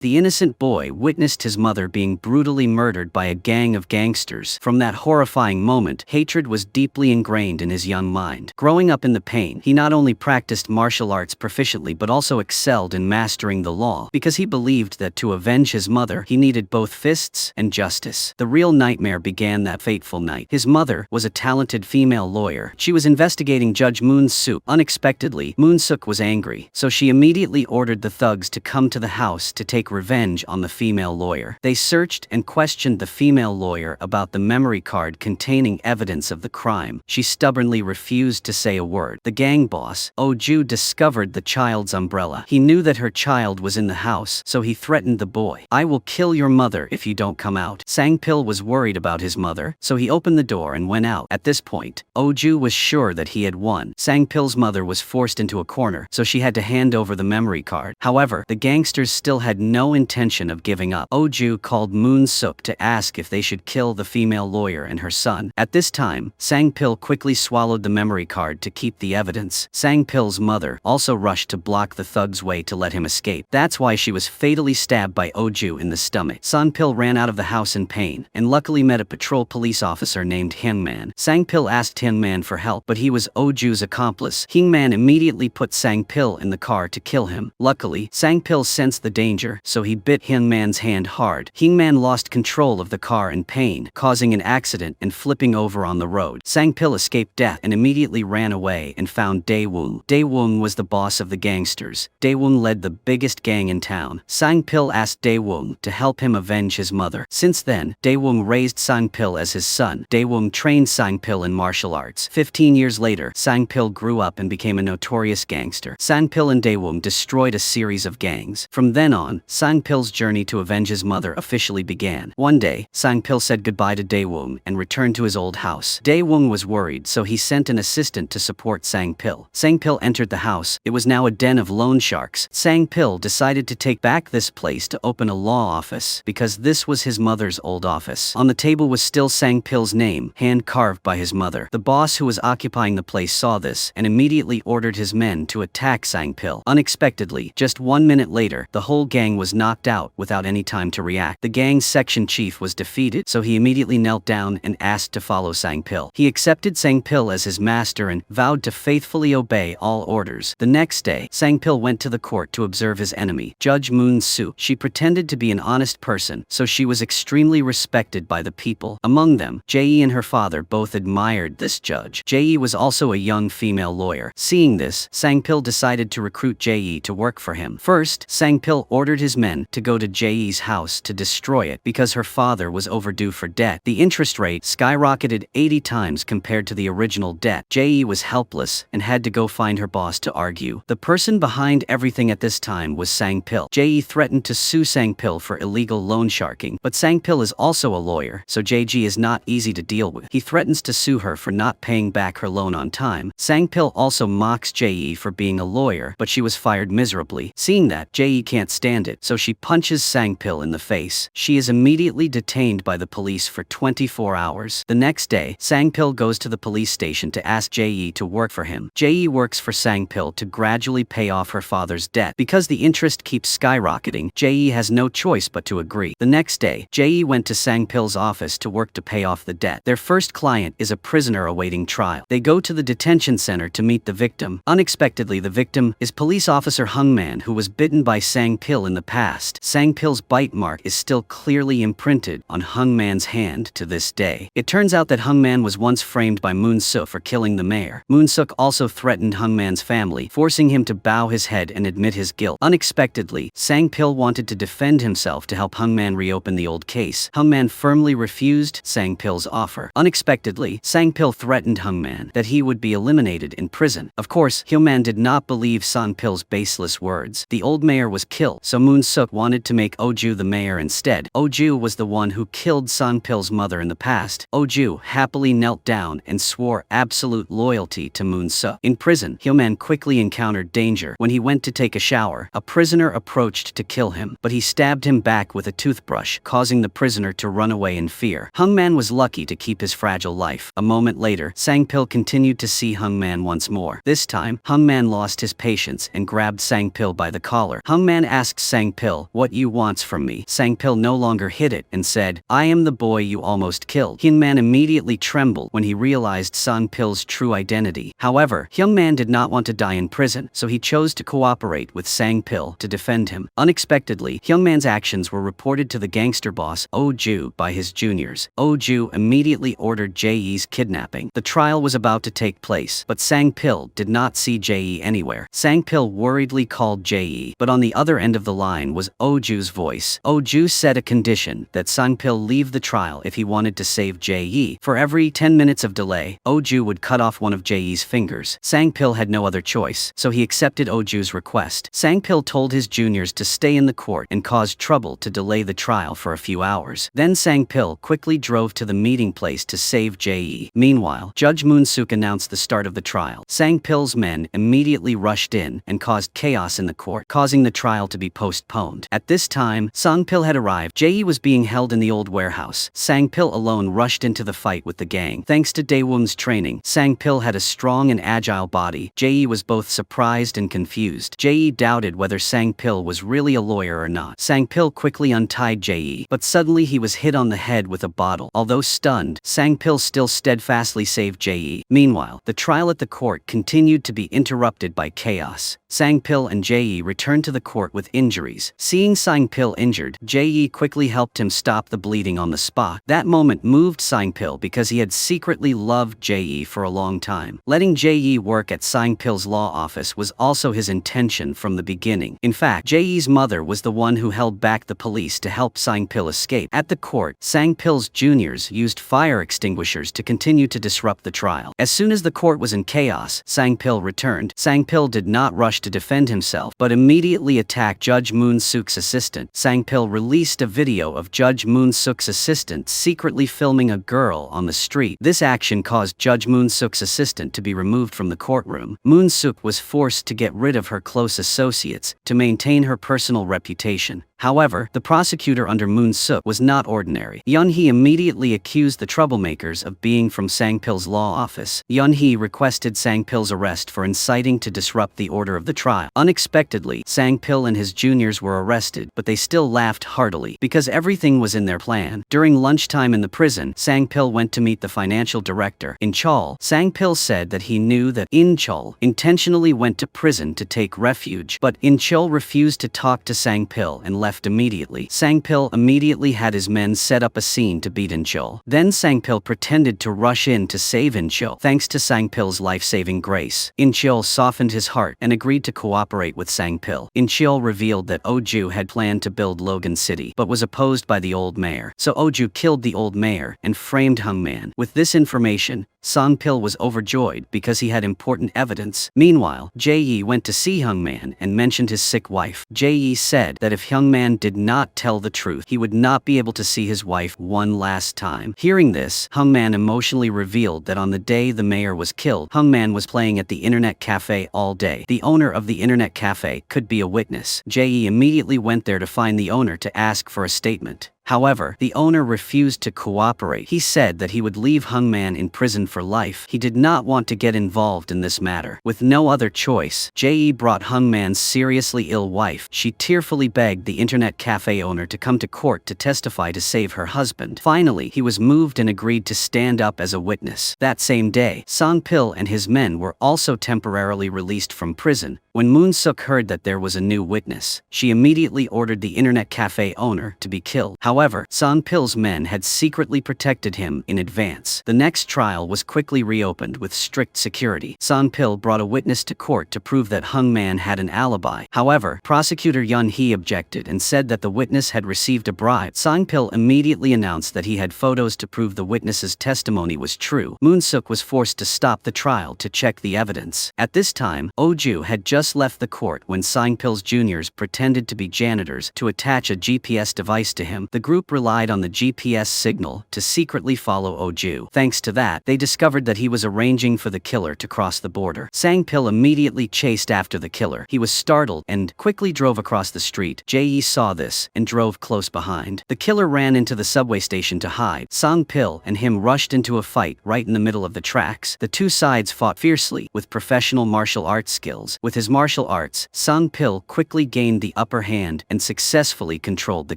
The innocent boy witnessed his mother being brutally murdered by a gang of gangsters. From that horrifying moment, hatred was deeply ingrained in his young mind. Growing up in the pain, he not only practiced martial arts proficiently but also excelled in mastering the law, because he believed that to avenge his mother, he needed both fists and justice. The real nightmare began that fateful night. His mother was a talented female lawyer. She was investigating Judge Moon Suk. Unexpectedly, Moon Suk was angry, so she immediately ordered the thugs to come to the house to take revenge on the female lawyer. They searched and questioned the female lawyer about the memory card containing evidence of the crime. She stubbornly refused to say a word. The gang boss, Ju, discovered the child's umbrella. He knew that her child was in the house, so he threatened the boy. "I will kill your mother if you don't come out." Sang-pil was worried about his mother, so he opened the door and went out. At this point, Ju was sure that he had won. Sang-pil's mother was forced into a corner, so she had to hand over the memory card. However, the gangsters still had no intention of giving up. Ju called Moon Suk to ask if they should kill the female lawyer and her son. At this time, Sang-pil quickly swallowed the memory card to keep the evidence. Sang-pil's mother also rushed to block the thug's way to let him escape. That's why she was fatally stabbed by Ju in the stomach. Sang-pil ran out of the house in pain, and luckily met a patrol police officer named Hyungman. Sang-pil asked Hyungman for help, but he was Ju's accomplice. Hyungman immediately put Sang-pil in the car to kill him. Luckily, Sang-pil sensed the danger, so he bit Hyungman's hand hard. Hyungman lost control of the car in pain, causing an accident and flipping over on the road. Sang-pil escaped death and immediately ran away and found Dae-woong. Dae-woong was the boss of the gangsters. Dae-woong led the biggest gang in town. Sang-pil asked Dae-woong to help him avenge his mother. Since then, Dae-woong raised Sang-pil as his son. Dae-woong trained Sang-pil in martial arts. 15 years later, Sang-pil grew up and became a notorious gangster. Sang-pil and Dae-woong destroyed a series of gangs. From then on, Sang-pil's journey to avenge his mother officially began. One day, Sang-pil said goodbye to Dae-woong and returned to his old house. Dae-woong was worried, so he sent an assistant to support Sang-pil. Sang-pil entered the house. It was now a den of loan sharks. Sang-pil decided to take back this place to open a law office, because this was his mother's old office. On the table was still Sang-pil's name, hand-carved by his mother. The boss who was occupying the place saw this and immediately ordered his men to attack Sang-pil. Unexpectedly, just 1 minute later, the whole gang was knocked out without any time to react. The gang's section chief was defeated, so he immediately knelt down and asked to follow Sang-pil. He accepted Sang-pil as his master and vowed to faithfully obey all orders. The next day, Sang-pil went to the court to observe his enemy, Judge Moon Suk. She pretended to be an honest person, so she was extremely respected by the people. Among them, Jae and her father both admired this judge. Jae was also a young female lawyer. Seeing this, Sang-pil decided to recruit Jae to work for him. First, Sang-pil ordered his men to go to Jae's house to destroy it because her father was overdue for debt. The interest rate skyrocketed 80 times compared to the original debt. Jae was helpless and had to go find her boss to argue. The person behind everything at this time was Sang-pil. Jae threatened to sue Sang-pil for illegal loan sharking, but Sang-pil is also a lawyer, so Jae is not easy to deal with. He threatens to sue her for not paying back her loan on time. Sang-pil also mocks Jae for being a lawyer, but she was fired miserably. Seeing that, Jae can't stand it, so she punches Sang-pil in the face. She is immediately detained by the police for 24 hours. The next day, Sang-pil goes to the police station to ask Jae to work for him. Jae works for Sang-pil to gradually pay off her father's debt. Because the interest keeps skyrocketing, Jae has no choice but to agree. The next day, Jae went to Sang-pil's office to work to pay off the debt. Their first client is a prisoner awaiting trial. They go to the detention center to meet the victim. Unexpectedly, the victim is police officer Hyungman, who was bitten by Sang-pil in the past. Sang-pil's bite mark is still clearly imprinted on Hyungman's hand to this day. It turns out that Hyungman was once framed by Moon Suk for killing the mayor. Moon Suk also threatened Hyungman's family, forcing him to bow his head and admit his guilt. Unexpectedly, Sang-pil wanted to defend himself to help Hyungman reopen the old case. Hyungman firmly refused Sang-pil's offer. Unexpectedly, Sang-pil threatened Hyungman that he would be eliminated in prison. Of course, Hyungman did not believe Sang-pil's baseless words. The old mayor was killed, so Moon Suk wanted to make Ju the mayor instead. Ju was the one who killed Sang-pil's mother in the past. Ju happily knelt down and swore absolute loyalty to Moon Suk. In prison, Hyungman quickly encountered danger. When he went to take a shower, a prisoner approached to kill him, but he stabbed him back with a toothbrush, causing the prisoner to run away in fear. Hyungman was lucky to keep his fragile life. A moment later, Sang-pil continued to see Hyungman once more. This time, Hyungman lost his patience and grabbed Sang-pil by the collar. Hyungman asked Sang Sang-pil, "What you wants from me?" Sang-pil no longer hid it and said, "I am the boy you almost killed." Hyun-man immediately trembled when he realized Sang-pil's true identity. However, Hyun-man did not want to die in prison, so he chose to cooperate with Sang-pil to defend him. Unexpectedly, Hyun-man's actions were reported to the gangster boss, Oh-ju, by his juniors. Oh-ju immediately ordered Jae-e's kidnapping. The trial was about to take place, but Sang-pil did not see Jae-e anywhere. Sang-pil worriedly called Jae-e, but on the other end of the line was Oh-ju's voice. Oh-ju set a condition that Sang-pil leave the trial if he wanted to save Jae-e. For every 10 minutes of delay, Oh-ju would cut off one of Jae-e's fingers. Sang-pil had no other choice, so he accepted Oh-ju's request. Sang-pil told his juniors to stay in the court and caused trouble to delay the trial for a few hours. Then Sang-pil quickly drove to the meeting place to save Jae-e. Meanwhile, Judge Moon Suk announced the start of the trial. Sang-pil's men immediately rushed in and caused chaos in the court, causing the trial to be postponed. At this time, Sang-pil had arrived. Jae-e was being held in the old warehouse. Sang-pil alone rushed into the fight with the gang. Thanks to Daewon's training, Sang-pil had a strong and agile body. Jae-e was both surprised and confused. Jae-e doubted whether Sang-pil was really a lawyer or not. Sang-pil quickly untied Jae-e, but suddenly he was hit on the head with a bottle. Although stunned, Sang-pil still steadfastly saved Jae-e. Meanwhile, the trial at the court continued to be interrupted by chaos. Sang-pil and Jae-e returned to the court with injuries. Seeing Sang-pil injured, Jae-e quickly helped him stop the bleeding on the spot. That moment moved Sang-pil because he had secretly loved Jae-e for a long time. Letting Jae-e work at Sang-pil's law office was also his intention from the beginning. In fact, Jae-e's mother was the one who held back the police to help Sang-pil escape. At the court, Sang-pil's juniors used fire extinguishers to continue to disrupt the trial. As soon as the court was in chaos, Sang-pil returned. Sang-pil did not rush to defend himself, but immediately attacked Judge Moon Suk's assistant. Sang-pil released a video of Judge Moon Suk's assistant secretly filming a girl on the street. This action caused Judge Moon Suk's assistant to be removed from the courtroom. Moon Suk was forced to get rid of her close associates to maintain her personal reputation. However, the prosecutor under Moon Suk was not ordinary. Yun-hee immediately accused the troublemakers of being from Sang-pil's law office. Yun-hee requested Sang-pil's arrest for inciting to disrupt the order of the trial. Unexpectedly, Sang-pil and his juniors were arrested, but they still laughed heartily because everything was in their plan. During lunchtime in the prison, Sang-pil went to meet the financial director. In Chol, Sang-pil said that he knew that In-chol intentionally went to prison to take refuge, but In-chol refused to talk to Sang-pil and left immediately. Sang-pil immediately had his men set up a scene to beat In-chol. Then Sang-pil pretended to rush in to save In-chol. Thanks to Sang-pil's life-saving grace, In-chol softened his heart and agreed to cooperate with Sang-pil. In-chol revealed that Oh-ju had planned to build Logan City, but was opposed by the old mayor. So Oh-ju killed the old mayor and framed Hyun-man. With this information, Sang-pil was overjoyed because he had important evidence. Meanwhile, Jae-e went to see Hyun-man and mentioned his sick wife. Jae-e said that if Hyun-man did not tell the truth, he would not be able to see his wife one last time. Hearing this, Hyun-man emotionally revealed that on the day the mayor was killed, Hyun-man was playing at the internet cafe all day. The owner of the internet cafe could be a witness. Jae-e immediately went there to find the owner to ask for a statement. However, the owner refused to cooperate. He said that he would leave Hyun-man in prison for life. He did not want to get involved in this matter. With no other choice, Jae-e brought Hyun-man's seriously ill wife. She tearfully begged the internet cafe owner to come to court to testify to save her husband. Finally, he was moved and agreed to stand up as a witness. That same day, Sang-pil and his men were also temporarily released from prison. When Moon Suk heard that there was a new witness, she immediately ordered the internet cafe owner to be killed. However, Sang-pil's men had secretly protected him in advance. The next trial was quickly reopened with strict security. Sang-pil brought a witness to court to prove that Hyun-man had an alibi. However, prosecutor Yun-hee objected and said that the witness had received a bribe. Sang-pil immediately announced that he had photos to prove the witness's testimony was true. Moon Suk was forced to stop the trial to check the evidence. At this time, Oh-ju had just left the court when Sang-pil's juniors pretended to be janitors to attach a GPS device to him. The group relied on the GPS signal to secretly follow Oju. Thanks to that, they discovered that he was arranging for the killer to cross the border. Sang-pil immediately chased after the killer. He was startled and quickly drove across the street. Jae saw this and drove close behind. The killer ran into the subway station to hide. Sang-pil and him rushed into a fight right in the middle of the tracks. The two sides fought fiercely with professional martial arts skills. With his martial arts, Sang-pil quickly gained the upper hand and successfully controlled the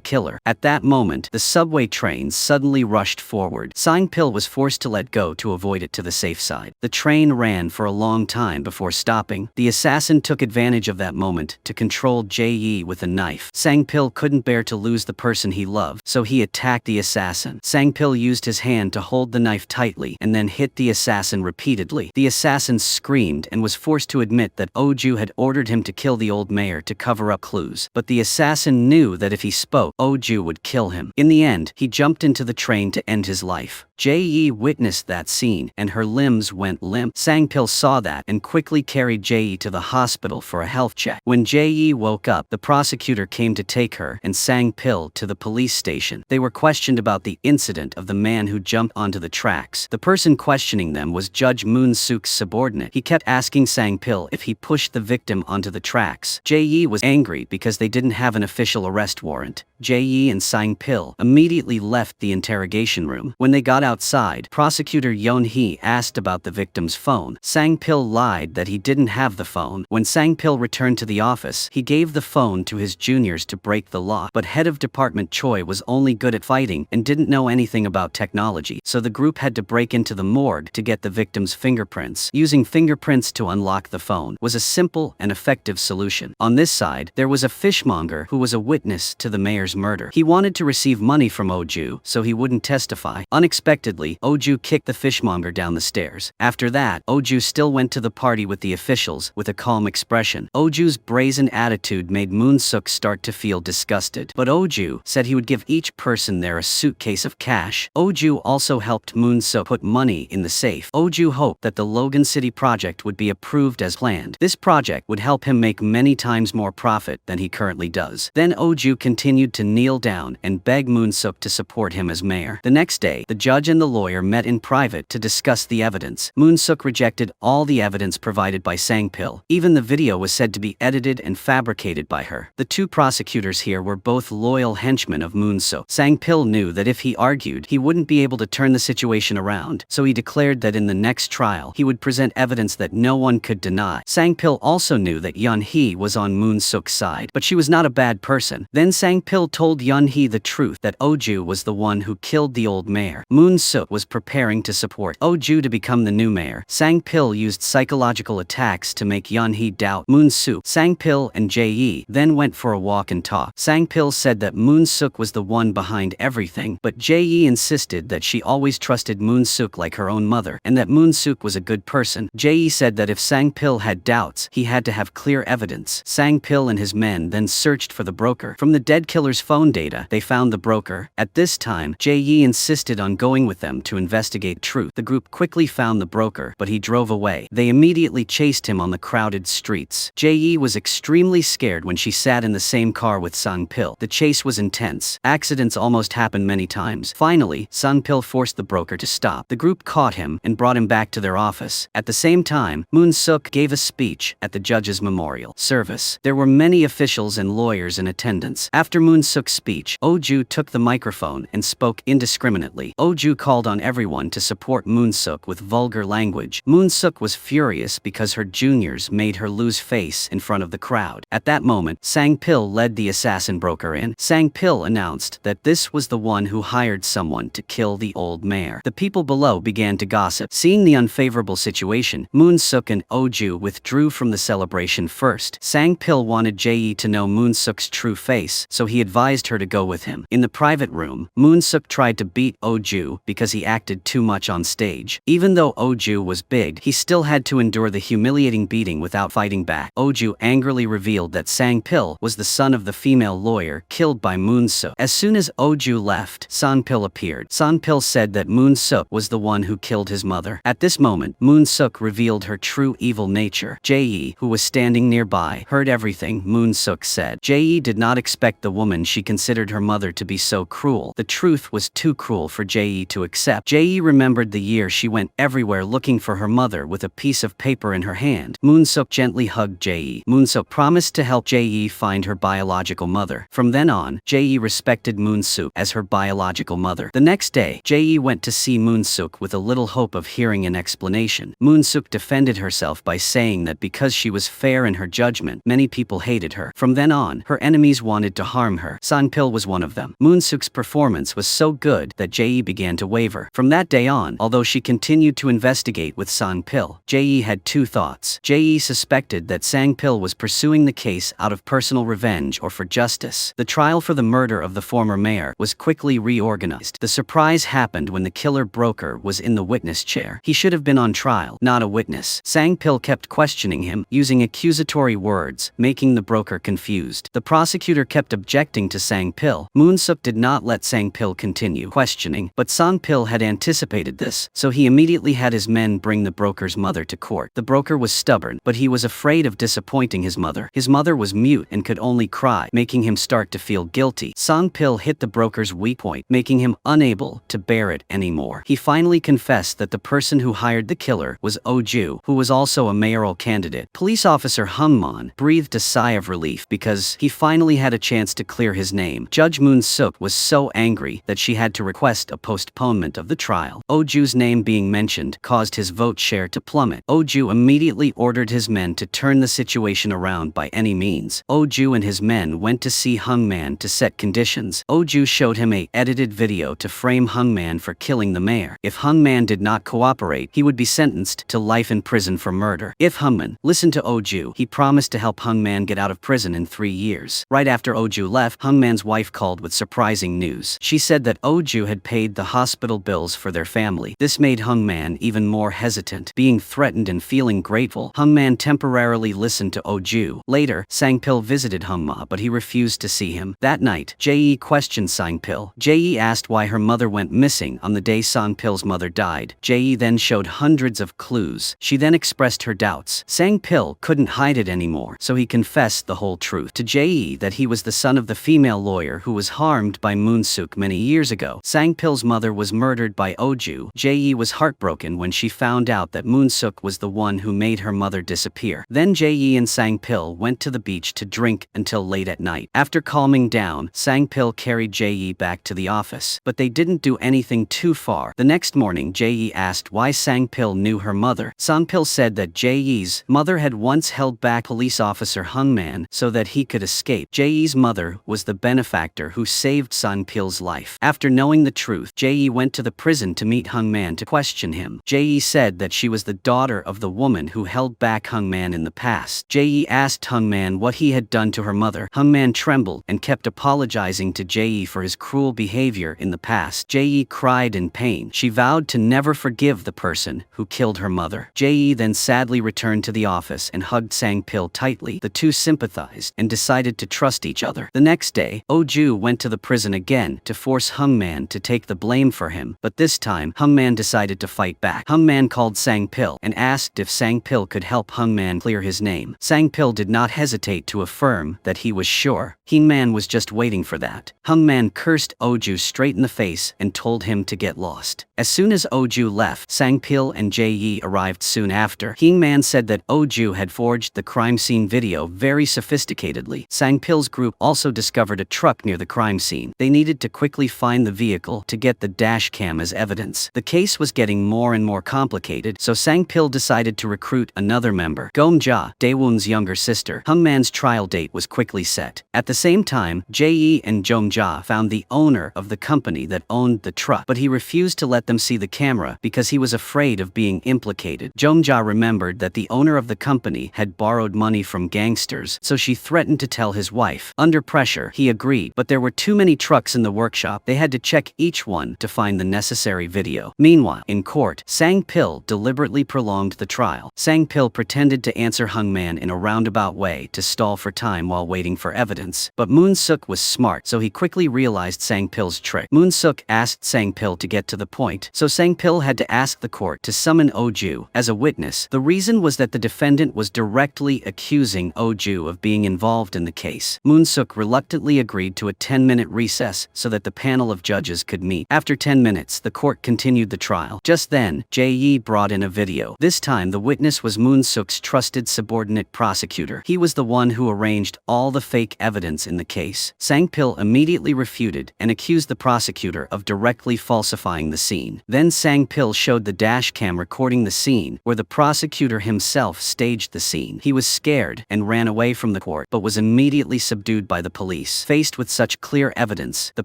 killer. At that moment, the subway trains suddenly rushed forward. Sang-pil was forced to let go to avoid it to the safe side. The train ran for a long time before stopping. The assassin took advantage of that moment to control Jae with a knife. Sang-pil couldn't bear to lose the person he loved, so he attacked the assassin. Sang-pil used his hand to hold the knife tightly and then hit the assassin repeatedly. The assassin screamed and was forced to admit that Oju had ordered him to kill the old mayor to cover up clues. But the assassin knew that if he spoke, Oju would kill him. In the end, he jumped into the train to end his life. Jae witnessed that scene, and her limbs went limp. Sang-pil saw that and quickly carried Jae to the hospital for a health check. When Jae woke up, the prosecutor came to take her and Sang-pil to the police station. They were questioned about the incident of the man who jumped onto the tracks. The person questioning them was Judge Moon Suk's subordinate. He kept asking Sang-pil if he pushed the victim onto the tracks. Jae was angry because they didn't have an official arrest warrant. Jae and Sang-pil immediately left the interrogation room. When they got outside, prosecutor Yeon-hee asked about the victim's phone. Sang-pil lied that he didn't have the phone. When Sang-pil returned to the office, he gave the phone to his juniors to break the law. But head of department Choi was only good at fighting and didn't know anything about technology, so the group had to break into the morgue to get the victim's fingerprints. Using fingerprints to unlock the phone was a simple and effective solution. On this side, there was a fishmonger who was a witness to the mayor's murder. He wanted to receive money from Oju, so he wouldn't testify. Unexpectedly, Oju kicked the fishmonger down the stairs. After that, Oju still went to the party with the officials with a calm expression. Oju's brazen attitude made Moon Suk start to feel disgusted. But Oju said he would give each person there a suitcase of cash. Oju also helped Moon Suk put money in the safe. Oju hoped that the Logan City project would be approved as planned. This project would help him make many times more profit than he currently does. Then Oju continued to kneel down and beg Moon Suk to support him as mayor. The next day, the judge and the lawyer met in private to discuss the evidence. Moon Suk rejected all the evidence provided by Sang-pil. Even the video was said to be edited and fabricated by her. The two prosecutors here were both loyal henchmen of Moon Suk. Sang-pil knew that if he argued, he wouldn't be able to turn the situation around, so he declared that in the next trial, he would present evidence that no one could deny. Sang-pil also knew that Yeon-hee was on Moon Suk's side, but she was not a bad person. Then Sang-pil told Yeon-hee the truth that Oju was the one who killed the old mayor. Moon Suk was preparing to support Oju to become the new mayor. Sang-pil used psychological attacks to make Yeon-hee doubt Moon Suk. Sang-pil and Jae then went for a walk and talk. Sang-pil said that Moon Suk was the one behind everything, but Jae insisted that she always trusted Moon Suk like her own mother, and that Moon Suk was a good person. Jae said that if Sang-pil had doubts, he had to have clear evidence. Sang-pil and his men then searched for the broker. From the dead killer's phone data, they found the broker. At this time, Jae insisted on going with them to investigate truth. The group quickly found the broker, but he drove away. They immediately chased him on the crowded streets. Jae was extremely scared when she sat in the same car with Sang-pil. The chase was intense. Accidents almost happened many times. Finally, Sang-pil forced the broker to stop. The group caught him and brought him back to their office. At the same time, Moon Suk gave a speech at the judge's memorial service. There were many officials and lawyers in attendance. After Moon Suk's speech, Oju took the microphone and spoke indiscriminately. Oju called on everyone to support Moon Suk with vulgar language. Moon Suk was furious because her juniors made her lose face in front of the crowd. At that moment, Sang-pil led the assassin broker in. Sang-pil announced that this was the one who hired someone to kill the old mayor. The people below began to gossip. Seeing the unfavorable situation, Moon Suk and Oju withdrew from the celebration first. Sang-pil wanted Jae to know Moon Suk's true face, so he advised her to go with him. In the private room, Moon Suk tried to beat Oju because he acted too much on stage. Even though Oju was big, he still had to endure the humiliating beating without fighting back. Oju angrily revealed that Sang-pil was the son of the female lawyer killed by Moon Suk. As soon as Oju left, Sang-pil appeared. Sang-pil said that Moon Suk was the one who killed his mother. At this moment, Moon Suk revealed her true evil nature. Jae, who was standing nearby, heard everything Moon Suk said. Jae did not expect the woman reason she considered her mother to be so cruel. The truth was too cruel for Jae to accept. Jae remembered the year she went everywhere looking for her mother with a piece of paper in her hand. Moon Suk gently hugged Jae. Moon Suk promised to help Jae find her biological mother. From then on, Jae respected Moon Suk as her biological mother. The next day, Jae went to see Moon Suk with a little hope of hearing an explanation. Moon Suk defended herself by saying that because she was fair in her judgment, many people hated her. From then on, her enemies wanted to harm her. Sanpil was one of them. Moon Suk's performance was so good that Jae began to waver. From that day on, although she continued to investigate with Sanpil, Jae had two thoughts. Jae suspected that Sangpil was pursuing the case out of personal revenge or for justice. The trial for the murder of the former mayor was quickly reorganized. The surprise happened when the killer broker was in the witness chair. He should have been on trial, not a witness. Sangpil kept questioning him, using accusatory words, making the broker confused. The prosecutor kept objecting to Sangpil. Moon Suk did not let Sangpil continue questioning, but Sangpil had anticipated this, so he immediately had his men bring the broker's mother to court. The broker was stubborn, but he was afraid of disappointing his mother. His mother was mute and could only cry, making him start to feel guilty. Sangpil hit the broker's weak point, making him unable to bear it anymore. He finally confessed that the person who hired the killer was Oh-ju, who was also a mayoral candidate. Police officer Hung-man breathed a sigh of relief because he finally had a chance to clear his name. Judge Moon Suk was so angry that she had to request a postponement of the trial. Oh-ju's name being mentioned caused his vote share to plummet. Oh-ju immediately ordered his men to turn the situation around by any means. Oh-ju and his men went to see Hung-man to set conditions. Oh-ju showed him a edited video to frame Hung-man for killing the mayor. If Hung-man did not cooperate, he would be sentenced to life in prison for murder. If Hung-man listened to Oh-ju, he promised to help Hung-man get out of prison in 3 years. Right after Oh-ju left, Hung-man's wife called with surprising news. She said that Oh-ju had paid the hospital bills for their family. This made Hung-man even more hesitant. Being threatened and feeling grateful, Hung-man temporarily listened to Oh-ju. Later, Sangpil visited Hung-ma, but he refused to see him. That night, Jae questioned Sangpil. Jae asked why her mother went missing on the day Sangpil's mother died. Jae then showed hundreds of clues. She then expressed her doubts. Sangpil couldn't hide it anymore, so he confessed the whole truth to Jae that he was the son of the female lawyer who was harmed by Moon Suk many years ago. Sangpil's mother was murdered by Oh-ju. Jae was heartbroken when she found out that Moon Suk was the one who made her mother disappear. Then Jae and Sangpil went to the beach to drink until late at night. After calming down, Sangpil carried Jae back to the office, but they didn't do anything too far. The next morning, Jae asked why Sangpil knew her mother. Sangpil said that Jae's mother had once held back police officer Hung-man so that he could escape. Jae's mother was the benefactor who saved Sangpil's life. After knowing the truth, Jae went to the prison to meet Hung-man to question him. Jae said that she was the daughter of the woman who held back Hung-man in the past. Jae asked Hung-man what he had done to her mother. Hung-man trembled and kept apologizing to Jae for his cruel behavior in the past. Jae cried in pain. She vowed to never forgive the person who killed her mother. Jae then sadly returned to the office and hugged Sangpil tightly. The two sympathized and decided to trust each other. The next day, Oh-ju went to the prison again to force Hung-man to take the blame for him, but this time, Hung-man decided to fight back. Hung-man called Sangpil and asked if Sangpil could help Hung-man clear his name. Sangpil did not hesitate to affirm that he was sure. Hung-man was just waiting for that. Hung-man cursed Oh-ju straight in the face and told him to get lost. As soon as Oh-ju left, Sangpil and Jae arrived soon after. Hung-man said that Oh-ju had forged the crime scene video very sophisticatedly. Sangpil's group also discovered a truck near the crime scene. They needed to quickly find the vehicle to get the dash cam as evidence. The case was getting more and more complicated, so Sangpil decided to recruit another member, Gom-ja, Daewon's younger sister. Hung-man's trial date was quickly set. At the same time, Jae and Jom-ja found the owner of the company that owned the truck, but he refused to let them see the camera because he was afraid of being implicated. Jom-ja remembered that the owner of the company had borrowed money from gangsters, so she threatened to tell his wife. Under pressure, he agreed, but there were too many trucks in the workshop. They had to check each one to find the necessary video. Meanwhile, in court, Sangpil deliberately prolonged the trial. Sangpil pretended to answer Hung-man in a roundabout way to stall for time while waiting for evidence, but Moon Suk was smart, so he quickly realized Sangpil's trick. Moon Suk asked Sangpil to get to the point, so Sangpil had to ask the court to summon Oh-ju as a witness. The reason was that the defendant was directly accusing Oh-ju of being involved in the case. Moon Suk reluctantly reluctantly agreed to a 10-minute recess so that the panel of judges could meet. After 10 minutes, the court continued the trial. Just then, Jae brought in a video. This time the witness was Moon Suk's trusted subordinate prosecutor. He was the one who arranged all the fake evidence in the case. Sang-pil immediately refuted and accused the prosecutor of directly falsifying the scene. Then Sang-pil showed the dashcam recording the scene where the prosecutor himself staged the scene. He was scared and ran away from the court, but was immediately subdued by the police. Faced with such clear evidence, the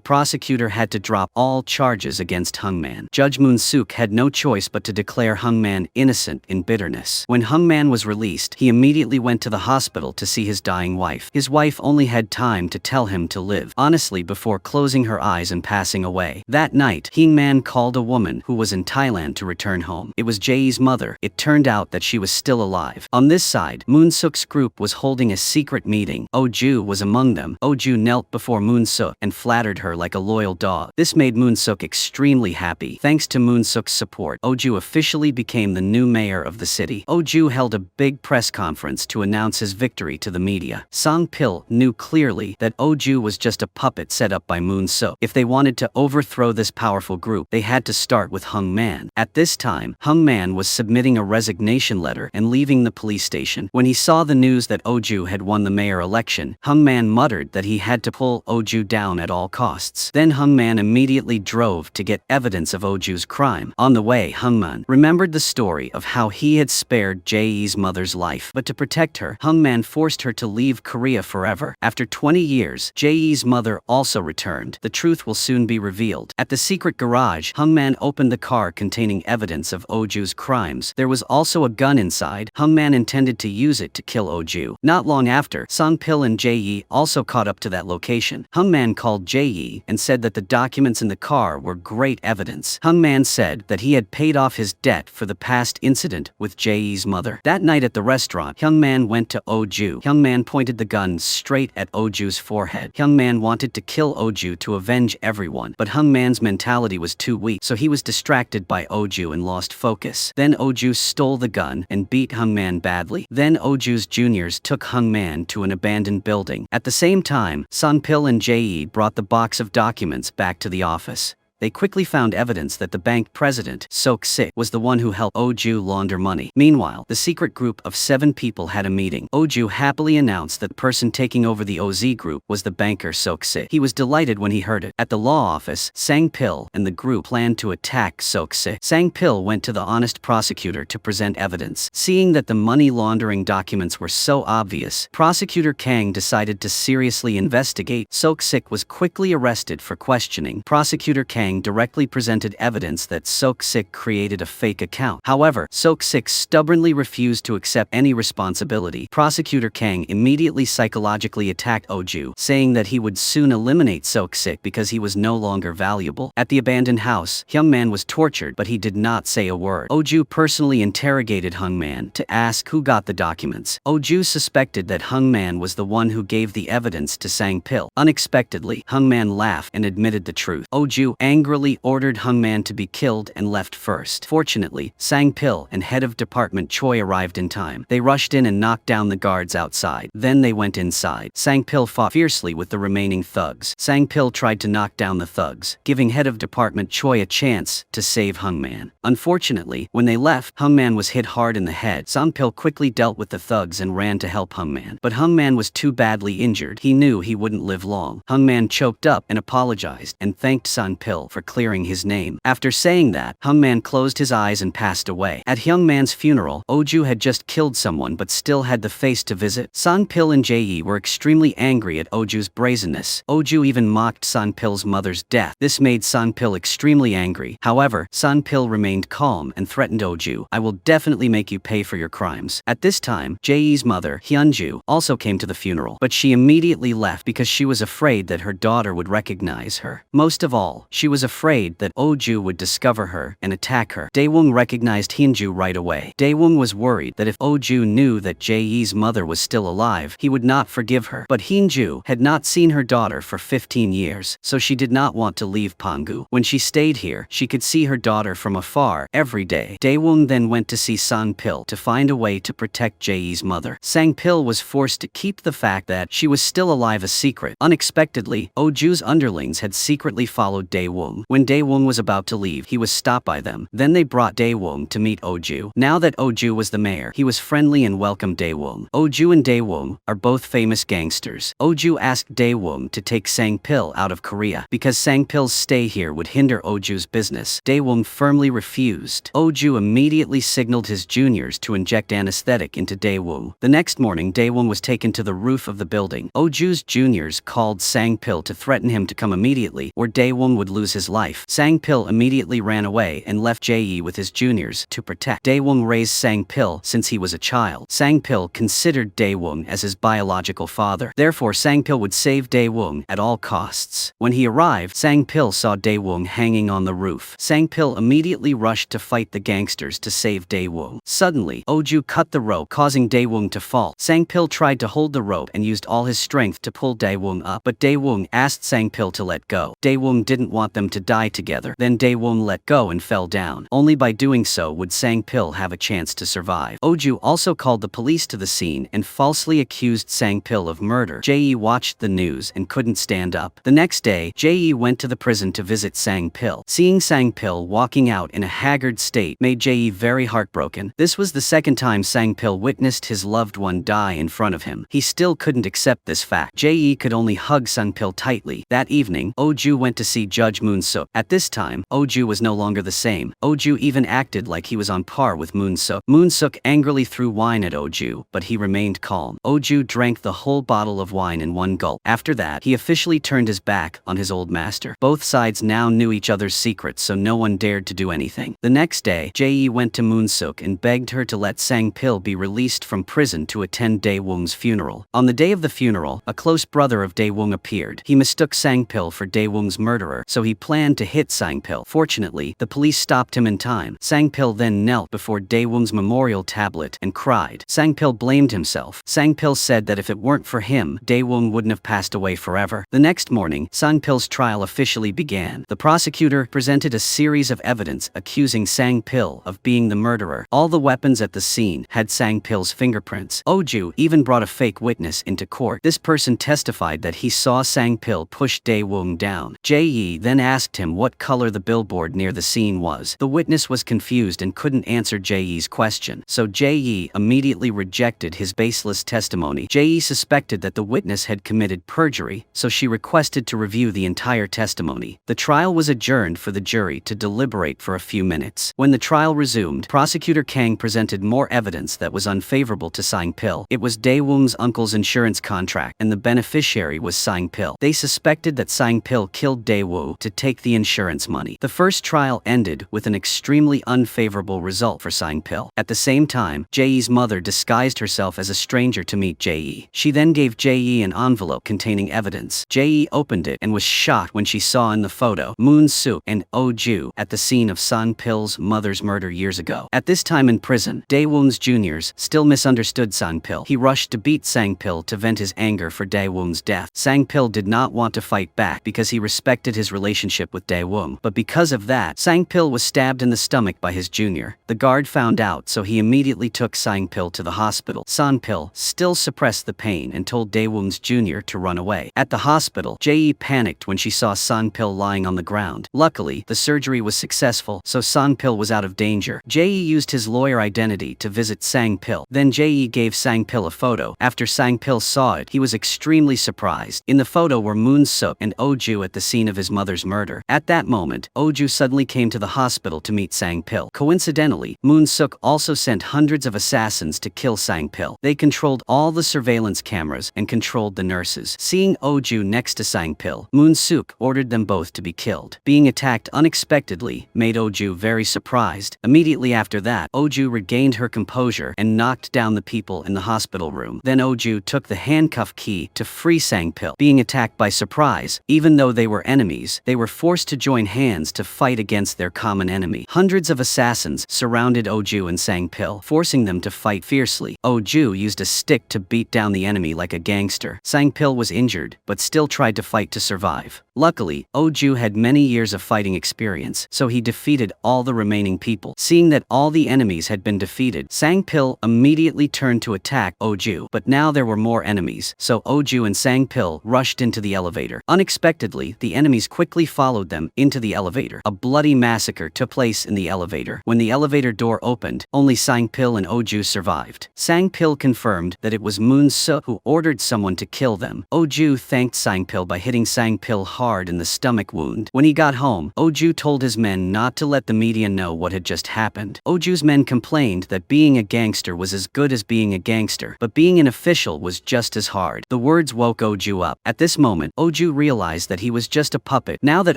prosecutor had to drop all charges against Hungman. Judge Moon Suk had no choice but to declare Hungman innocent in bitterness. When Hungman was released, he immediately went to the hospital to see his dying wife. His wife only had time to tell him to live honestly before closing her eyes and passing away. That night, Hungman called a woman who was in Thailand to return home. It was Jae's mother. It turned out that she was still alive. On this side, Moon Suk's group was holding a secret meeting. Oh-ju was among them. Oh-ju knelt before Moon Suk and flattered her like a loyal dog. This made Moon Suk extremely happy. Thanks to Moon Suk's support, Oh-ju officially became the new mayor of the city. Oh-ju held a big press conference to announce his victory to the media. Sang-pil knew clearly that Oh-ju was just a puppet set up by Moon Suk. If they wanted to overthrow this powerful group, they had to start with Hungman. At this time, Hungman was submitting a resignation letter and leaving the police station. When he saw the news that Oh-ju had won the mayor election, Hungman muttered that he had to pull Oh-ju down at all costs. Then Hungman immediately drove to get evidence of Oh-ju's crime. On the way, Hungman remembered the story of how he had spared Jae's mother's life. But to protect her, Hungman forced her to leave Korea forever. After 20 years, Jae's mother also returned. The truth will soon be revealed. At the secret garage, Hungman opened the car containing evidence of Oh-ju's crimes. There was also a gun inside. Hungman intended to use it to kill Oh-ju. Not long after, Sang-pil and Jae also caught up to that location. Hungman called Jae and said that the documents in the car were great evidence. Hungman said that he had paid off his debt for the past incident with Jae's mother. That night at the restaurant, Hungman went to Oh-ju. Hungman pointed the gun straight at Oh-ju's forehead. Hungman wanted to kill Oh-ju to avenge everyone, but Hungman's mentality was too weak, so he was distracted by Oh-ju and lost focus. Then Oh-ju stole the gun and beat Hungman badly. Then Oh-ju's juniors took Hungman to an abandoned building. At the same time, Sang-pil and Jae brought the box of documents back to the office. They quickly found evidence that the bank president, Sok-sik, was the one who helped Oh-ju launder money. Meanwhile, the secret group of 7 people had a meeting. Oh-ju happily announced that the person taking over the OZ group was the banker Sok-sik. He was delighted when he heard it. At the law office, Sang-pil and the group planned to attack Sok-sik. Sang-pil went to the honest prosecutor to present evidence. Seeing that the money laundering documents were so obvious, Prosecutor Kang decided to seriously investigate. Sok-sik was quickly arrested for questioning. Prosecutor Kang directly presented evidence that Sok-sik created a fake account. However, Sok-sik stubbornly refused to accept any responsibility. Prosecutor Kang immediately psychologically attacked Oh-ju, saying that he would soon eliminate Sok-sik because he was no longer valuable. At the abandoned house, Hungman was tortured, but he did not say a word. Oh-ju personally interrogated Hungman to ask who got the documents. Oh-ju suspected that Hungman was the one who gave the evidence to Sang-pil. Unexpectedly, Hungman laughed and admitted the truth. Oh-ju angrily ordered Hungman to be killed and left first. Fortunately, Sang-pil and head of department Choi arrived in time. They rushed in and knocked down the guards outside. Then they went inside. Sang-pil fought fiercely with the remaining thugs. Sang-pil tried to knock down the thugs, giving head of department Choi a chance to save Hungman. Unfortunately, when they left, Hungman was hit hard in the head. Sang-pil quickly dealt with the thugs and ran to help Hungman. But Hungman was too badly injured. He knew he wouldn't live long. Hungman choked up and apologized and thanked Sang-pil for clearing his name. After saying that, Hungman closed his eyes and passed away. At Hungman's funeral, Oh-ju had just killed someone but still had the face to visit. Sang-pil and Jae were extremely angry at Oh-ju's brazenness. Oh-ju even mocked Sang-pil's mother's death. This made Sang-pil extremely angry. However, Sang-pil remained calm and threatened Oh-ju, "I will definitely make you pay for your crimes." At this time, Jae's mother, Hyunju, also came to the funeral, but she immediately left because she was afraid that her daughter would recognize her. Most of all, she was was afraid that Oju would discover her and attack her. Daewoo recognized Hyunju right away. Daewoo was worried that if Oju knew that Jae's mother was still alive, he would not forgive her. But Hyunju had not seen her daughter for 15 years, so she did not want to leave Panggu. When she stayed here, she could see her daughter from afar every day. Daewoo then went to see Sang-pil to find a way to protect Jae's mother. Sang-pil was forced to keep the fact that she was still alive a secret. Unexpectedly, Oju's underlings had secretly followed Daewoo. When Daewoo was about to leave, he was stopped by them. Then they brought Daewoo to meet Oju. Now that Oju was the mayor, he was friendly and welcomed Daewoo. Oju and Daewoo are both famous gangsters. Oju asked Daewoo to take Sang-pil out of Korea because Sang-pil's stay here would hinder Oju's business. Daewoo firmly refused. Oju immediately signaled his juniors to inject anesthetic into Daewoo. The next morning, Daewoo was taken to the roof of the building. Oju's juniors called Sang-pil to threaten him to come immediately or Daewoo would lose his life. Sang-pil immediately ran away and left Jae with his juniors to protect. Daewoo raised Sang-pil since he was a child. Sang-pil considered Daewoo as his biological father. Therefore, Sang-pil would save Daewoo at all costs. When he arrived, Sang-pil saw Daewoo hanging on the roof. Sang-pil immediately rushed to fight the gangsters to save Daewoo. Suddenly, Oju cut the rope, causing Daewoo to fall. Sang-pil tried to hold the rope and used all his strength to pull Daewoo up, but Daewoo asked Sang-pil to let go. Daewoo didn't want them to die together. Then Daewoo let go and fell down. Only by doing so would Sang-pil have a chance to survive. Oju also called the police to the scene and falsely accused Sang-pil of murder. Jae watched the news and couldn't stand up. The next day, Jae went to the prison to visit Sang-pil. Seeing Sang-pil walking out in a haggard state made Jae very heartbroken. This was the second time Sang-pil witnessed his loved one die in front of him. He still couldn't accept this fact. Jae could only hug Sang-pil tightly. That evening, Oju went to see Judge Moon Suk. At this time, Oju was no longer the same. Oju even acted like he was on par with Moon Suk. Moon Suk angrily threw wine at Oju, but he remained calm. Oju drank the whole bottle of wine in one gulp. After that, he officially turned his back on his old master. Both sides now knew each other's secrets, so no one dared to do anything. The next day, Jae went to Moon Suk and begged her to let Sang-pil be released from prison to attend Daewoo's funeral. On the day of the funeral, a close brother of Daewoo appeared. He mistook Sang-pil for Daewoo's murderer, so he planned to hit Sang-pil. Fortunately, the police stopped him in time. Sang-pil then knelt before Daewoo's memorial tablet and cried. Sang-pil blamed himself. Sang-pil said that if it weren't for him, Daewoo wouldn't have passed away forever. The next morning, Sang-pil's trial officially began. The prosecutor presented a series of evidence accusing Sang-pil of being the murderer. All the weapons at the scene had Sang-pil's fingerprints. Oju even brought a fake witness into court. This person testified that he saw Sang-pil push Daewoo down. Jae then asked him what color the billboard near the scene was. The witness was confused and couldn't answer Jae's question, so Jae immediately rejected his baseless testimony. Jae suspected that the witness had committed perjury, so she requested to review the entire testimony. The trial was adjourned for the jury to deliberate for a few minutes. When the trial resumed, Prosecutor Kang presented more evidence that was unfavorable to Sang-pil. It was Daewoo's uncle's insurance contract, and the beneficiary was Sang-pil. They suspected that Sang-pil killed Daewoo to take the insurance money. The first trial ended with an extremely unfavorable result for Sang-pil. At the same time, Jae's mother disguised herself as a stranger to meet Jae. She then gave Jae an envelope containing evidence. Jae opened it and was shocked when she saw in the photo Moon Suk and Oju at the scene of Sang-pil's mother's murder years ago. At this time in prison, Daewoo's juniors still misunderstood Sang-pil. He rushed to beat Sang-pil to vent his anger for Daewoo's death. Sang-pil did not want to fight back because he respected his relationship with Daewoo, but because of that, Sang-pil was stabbed in the stomach by his junior. The guard found out, so he immediately took Sang-pil to the hospital. Sang-pil still suppressed the pain and told Daewoo's junior to run away. At the hospital, Jae panicked when she saw Sang-pil lying on the ground. Luckily, the surgery was successful, so Sang-pil was out of danger. Jae used his lawyer identity to visit Sang-pil. Then Jae gave Sang-pil a photo. After Sang-pil saw it, he was extremely surprised. In the photo were Moon Suk and Oju at the scene of his mother's murder. At that moment, Oju suddenly came to the hospital to meet Sang-pil. Coincidentally, Moon Suk also sent hundreds of assassins to kill Sang-pil. They controlled all the surveillance cameras and controlled the nurses. Seeing Oju next to Sang-pil, Moon Suk ordered them both to be killed. Being attacked unexpectedly made Oju very surprised. Immediately after that, Oju regained her composure and knocked down the people in the hospital room. Then Oju took the handcuff key to free Sang-pil. Being attacked by surprise, even though they were enemies, they were forced to join hands to fight against their common enemy. Hundreds of assassins surrounded Oju and Sang-pil, forcing them to fight fiercely. Oju used a stick to beat down the enemy like a gangster. Sang-pil was injured, but still tried to fight to survive. Luckily, Oju had many years of fighting experience, so he defeated all the remaining people. Seeing that all the enemies had been defeated, Sang-pil immediately turned to attack Oju, but now there were more enemies, so Oju and Sang-pil rushed into the elevator. Unexpectedly, the enemies quickly followed them into the elevator. A bloody massacre took place in the elevator. When the elevator door opened, only Sang-pil and Oju survived. Sang-pil confirmed that it was Moon Suk who ordered someone to kill them. Oju thanked Sang-pil by hitting Sang-pil hard in the stomach wound. When he got home, Oju told his men not to let the media know what had just happened. Oju's men complained that being a gangster was as good as being a gangster, but being an official was just as hard. The words woke Oju up. At this moment, Oju realized that he was just a puppet. Now that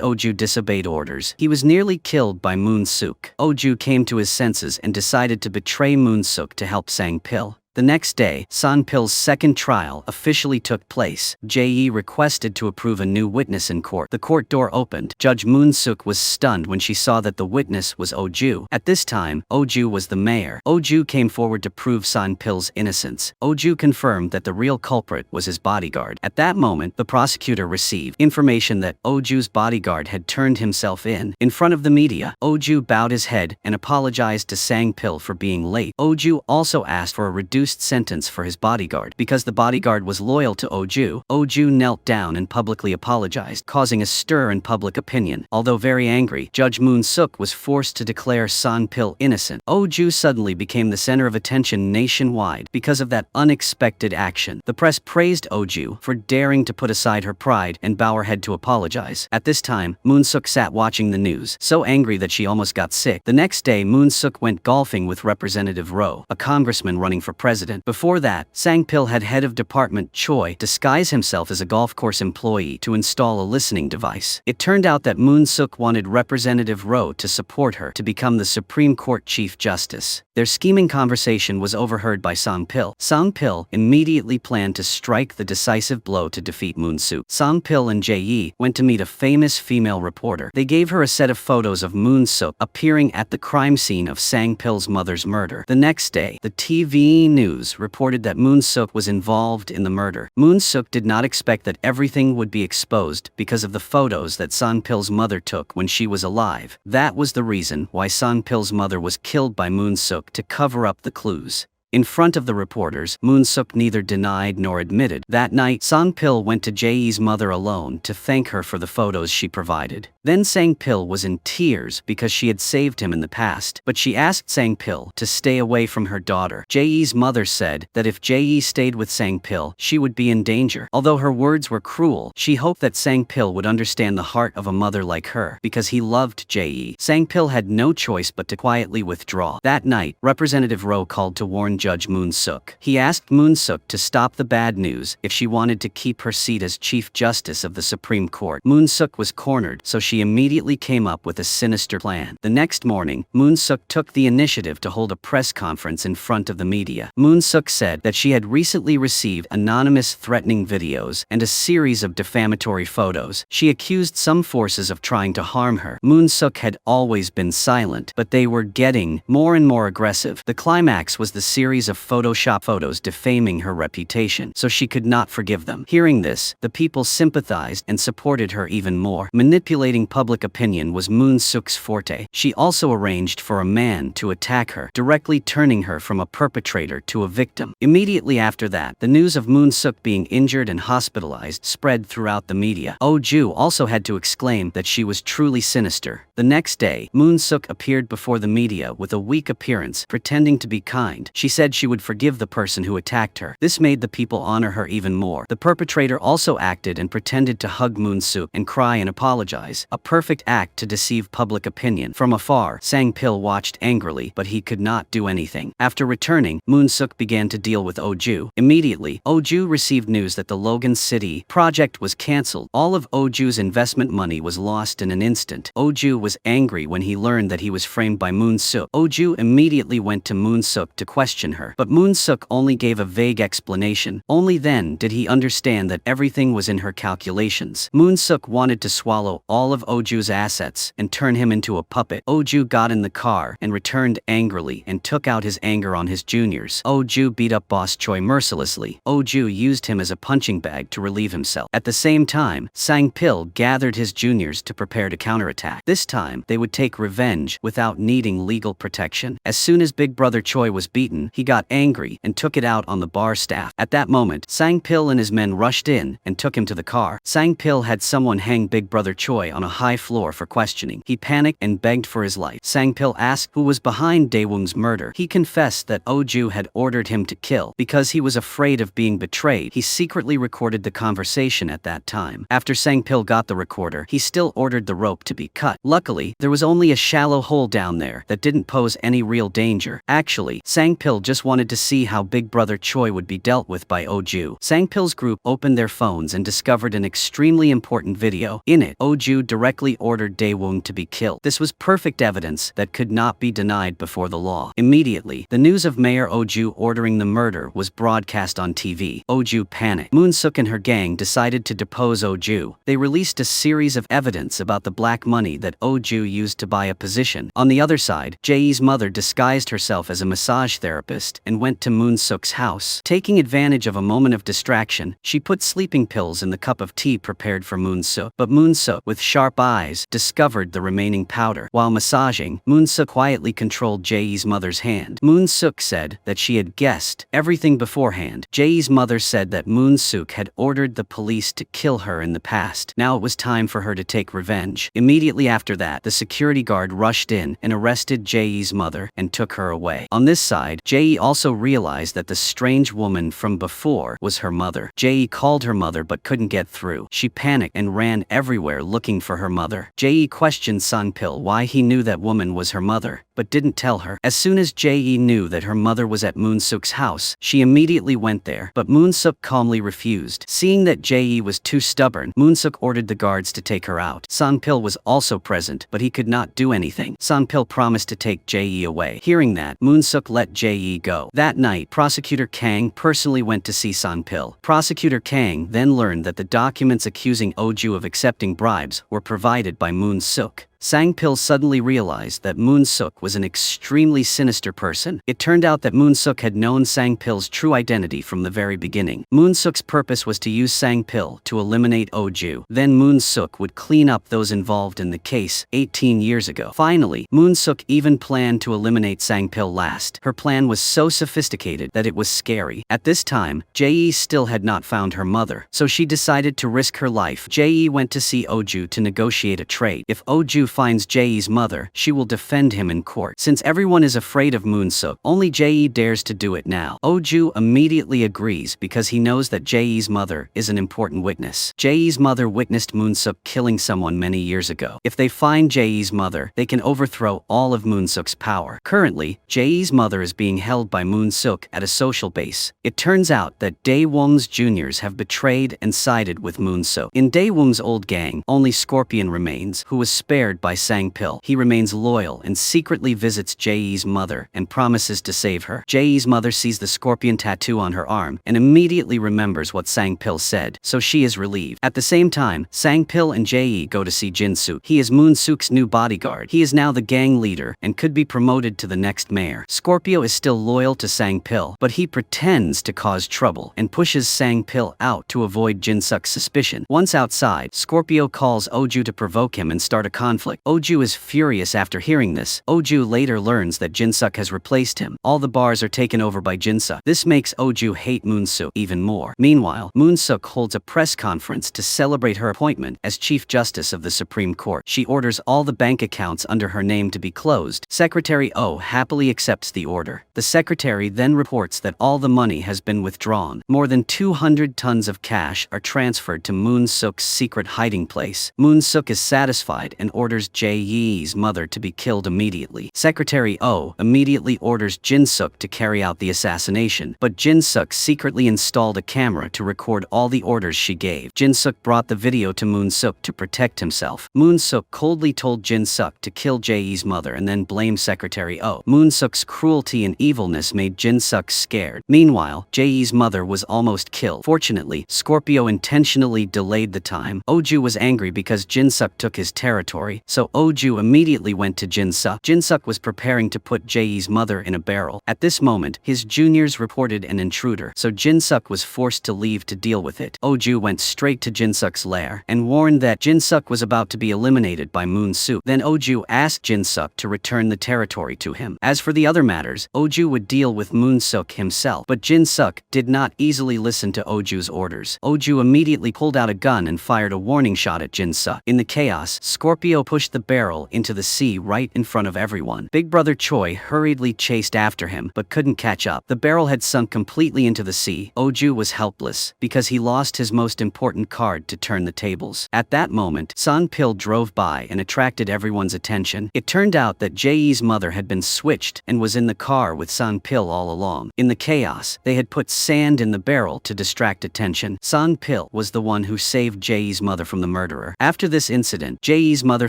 Oju disobeyed orders, he was nearly killed by Moon Suk. Oju came to his senses and decided to betray Moon Suk to help Sang-pil. The next day, Sang-pil's second trial officially took place. Jae requested to approve a new witness in court. The court door opened. Judge Moon Suk was stunned when she saw that the witness was Oju. At this time, Oju was the mayor. Oju came forward to prove Sang-pil's innocence. Oju confirmed that the real culprit was his bodyguard. At that moment, the prosecutor received information that Oju's bodyguard had turned himself in. In front of the media, Oju bowed his head and apologized to Sang-pil for being late. Oju also asked for a reduced sentence for his bodyguard. Because the bodyguard was loyal to Oju, Oju knelt down and publicly apologized, causing a stir in public opinion. Although very angry, Judge Moon Suk was forced to declare Sang-pil innocent. Oju suddenly became the center of attention nationwide because of that unexpected action. The press praised Oju for daring to put aside her pride and bow her head to apologize. At this time, Moon Suk sat watching the news, so angry that she almost got sick. The next day, Moon Suk went golfing with Representative Roh, a congressman running for president. Before that, Sang-pil had head of department Choi disguise himself as a golf course employee to install a listening device. It turned out that Moon Suk wanted Representative Roh to support her to become the Supreme Court Chief Justice. Their scheming conversation was overheard by Sang-pil. Sang-pil immediately planned to strike the decisive blow to defeat Moon Suk. Sang-pil and Jae went to meet a famous female reporter. They gave her a set of photos of Moon Suk appearing at the crime scene of Sang-pil's mother's murder. The next day, the TV news reported that Moon Suk was involved in the murder. Moon Suk did not expect that everything would be exposed because of the photos that Sang-pil's mother took when she was alive. That was the reason why Sang-pil's mother was killed by Moon Suk, to cover up the clues. In front of the reporters, Moon Suk neither denied nor admitted. That night, Sang-pil went to Jae's mother alone to thank her for the photos she provided. Then Sang-pil was in tears because she had saved him in the past, but she asked Sang-pil to stay away from her daughter. Jae's mother said that if Jae stayed with Sang-pil, she would be in danger. Although her words were cruel, she hoped that Sang-pil would understand the heart of a mother like her, because he loved Jae. Sang-pil had no choice but to quietly withdraw. That night, Representative Roh called to warn Judge Moon Suk. He asked Moon Suk to stop the bad news if she wanted to keep her seat as Chief Justice of the Supreme Court. Moon Suk was cornered, so she immediately came up with a sinister plan. The next morning, Moon Suk took the initiative to hold a press conference in front of the media. Moon Suk said that she had recently received anonymous threatening videos and a series of defamatory photos. She accused some forces of trying to harm her. Moon Suk had always been silent, but they were getting more and more aggressive. The climax was the series of Photoshop photos defaming her reputation, so she could not forgive them. Hearing this, the people sympathized and supported her even more. Manipulating public opinion was Moon Suk's forte. She also arranged for a man to attack her, directly turning her from a perpetrator to a victim. Immediately after that, the news of Moon Suk being injured and hospitalized spread throughout the media. Oju also had to exclaim that she was truly sinister. The next day, Moon Suk appeared before the media with a weak appearance, pretending to be kind. She said she would forgive the person who attacked her. This made the people honor her even more. The perpetrator also acted and pretended to hug Moon Suk and cry and apologize, a perfect act to deceive public opinion. From afar, Sang-pil watched angrily, but he could not do anything. After returning, Moon Suk began to deal with Oju. Immediately, Oju received news that the Logan City project was cancelled. All of Oju's investment money was lost in an instant. Oju was angry when he learned that he was framed by Moon Suk. Oju immediately went to Moon Suk to question her, but Moon Suk only gave a vague explanation. Only then did he understand that everything was in her calculations. Moon Suk wanted to swallow all of of Oju's assets and turn him into a puppet. Oju got in the car and returned angrily and took out his anger on his juniors. Oju beat up Boss Choi mercilessly. Oju used him as a punching bag to relieve himself. At the same time, Sang-pil gathered his juniors to prepare to counterattack. This time, they would take revenge without needing legal protection. As soon as Big Brother Choi was beaten, he got angry and took it out on the bar staff. At that moment, Sang-pil and his men rushed in and took him to the car. Sang-pil had someone hang Big Brother Choi on a high floor for questioning. He panicked and begged for his life. Sang-pil asked who was behind Daewon's murder. He confessed that Oju had ordered him to kill. Because he was afraid of being betrayed, he secretly recorded the conversation at that time. After Sang-pil got the recorder, he still ordered the rope to be cut. Luckily, there was only a shallow hole down there that didn't pose any real danger. Actually, Sang-pil just wanted to see how Big Brother Choi would be dealt with by Oju. Sang-pil's group opened their phones and discovered an extremely important video. In it, Oju directly ordered Daewon to be killed. This was perfect evidence that could not be denied before the law. Immediately, the news of Mayor Oju ordering the murder was broadcast on TV. Oju panicked. Moon Suk and her gang decided to depose Oju. They released a series of evidence about the black money that Oju used to buy a position. On the other side, Jae's mother disguised herself as a massage therapist and went to Moon Suk's house. Taking advantage of a moment of distraction, she put sleeping pills in the cup of tea prepared for Moon Suk. But Moon Suk, with sharp eyes, discovered the remaining powder. While massaging, Moon Suk quietly controlled Jae's mother's hand. Moon Suk said that she had guessed everything beforehand. Jae's mother said that Moon Suk had ordered the police to kill her in the past. Now it was time for her to take revenge. Immediately after that, the security guard rushed in and arrested Jae's mother and took her away. On this side, Jae also realized that the strange woman from before was her mother. Jae called her mother but couldn't get through. She panicked and ran everywhere looking for her mother. Jae questioned Sang-pil why he knew that woman was her mother, but didn't tell her. As soon as Jae knew that her mother was at Moon Suk's house, she immediately went there, but Moon Suk calmly refused. Seeing that Jae was too stubborn, Moon Suk ordered the guards to take her out. Sang-pil was also present, but he could not do anything. Sang-pil promised to take Jae away. Hearing that, Moon Suk let Jae go. That night, Prosecutor Kang personally went to see Sang-pil. Prosecutor Kang then learned that the documents accusing Oju of accepting bribes were provided by Moon Suk. Sang-pil suddenly realized that Moon Suk was an extremely sinister person. It turned out that Moon Suk had known Sang-pil's true identity from the very beginning. Moon Suk's purpose was to use Sang-pil to eliminate Oju. Then Moon Suk would clean up those involved in the case 18 years ago. Finally, Moon Suk even planned to eliminate Sang-pil last. Her plan was so sophisticated that it was scary. At this time, Jae still had not found her mother, so she decided to risk her life. Jae went to see Oju to negotiate a trade. If Oju finds Jae's mother, she will defend him in court. Since everyone is afraid of Moon Suk, only Jae dares to do it now. Oju immediately agrees because he knows that Jae's mother is an important witness. Jae's mother witnessed Moon Suk killing someone many years ago. If they find Jae's mother, they can overthrow all of Moon Suk's power. Currently, Jae's mother is being held by Moon Suk at a social base. It turns out that Daewon's juniors have betrayed and sided with Moon Suk. In Daewon's old gang, only Scorpion remains, who was spared by Sang-pil. He remains loyal and secretly visits Jae's mother and promises to save her. Jae's mother sees the scorpion tattoo on her arm and immediately remembers what Sang-pil said, so she is relieved. At the same time, Sang-pil and Jae go to see Jin Suk. He is Moon Suk's new bodyguard. He is now the gang leader and could be promoted to the next mayor. Scorpio is still loyal to Sang-pil, but he pretends to cause trouble and pushes Sang-pil out to avoid Jin Suk's suspicion. Once outside, Scorpio calls Oju to provoke him and start a conflict. Oju is furious after hearing this. Oju later learns that Jin Suk has replaced him. All the bars are taken over by Jin Suk. This makes Oju hate Moon Suk even more. Meanwhile, Moon Suk holds a press conference to celebrate her appointment as Chief Justice of the Supreme Court. She orders all the bank accounts under her name to be closed. Secretary Oh happily accepts the order. The secretary then reports that all the money has been withdrawn. More than 200 tons of cash are transferred to Moon Suk's secret hiding place. Moon Suk is satisfied and orders orders Jae-yee's mother to be killed immediately. Secretary Oh immediately orders Jin Suk to carry out the assassination, but Jin Suk secretly installed a camera to record all the orders she gave. Jin Suk brought the video to Moon Suk to protect himself. Moon Suk coldly told Jin Suk to kill Jae-yee's mother and then blame Secretary Oh. Moon Suk's cruelty and evilness made Jin Suk scared. Meanwhile, Jae-yee's mother was almost killed. Fortunately, Scorpio intentionally delayed the time. Oh-ju was angry because Jin Suk took his territory, so Oh-ju immediately went to Jin Suk. Jin Suk was preparing to put Jae-yee's mother in a barrel. At this moment, his juniors reported an intruder, so Jin Suk was forced to leave to deal with it. Oh-ju went straight to Jin Suk's lair and warned that Jin Suk was about to be eliminated by Moon Suk. Then Oh-ju asked Jin Suk to return the territory to him. As for the other matters, Oh-ju would deal with Moon Suk himself, but Jin Suk did not easily listen to Oh-ju's orders. Oh-ju immediately pulled out a gun and fired a warning shot at Jin Suk. In the chaos, Scorpio pushed the barrel into the sea right in front of everyone. Big Brother Choi hurriedly chased after him but couldn't catch up. The barrel had sunk completely into the sea. Oh-ju was helpless because he lost his most important card to turn the tables. At that moment, Sun-pil drove by and attracted everyone's attention. It turned out that Jae-yee's mother had been switched and was in the car with Sun-pil all along. In the chaos, they had put sand in the barrel to distract attention. Sun-pil was the one who saved Jae-yee's mother from the murderer. After this incident, Jae-yee's mother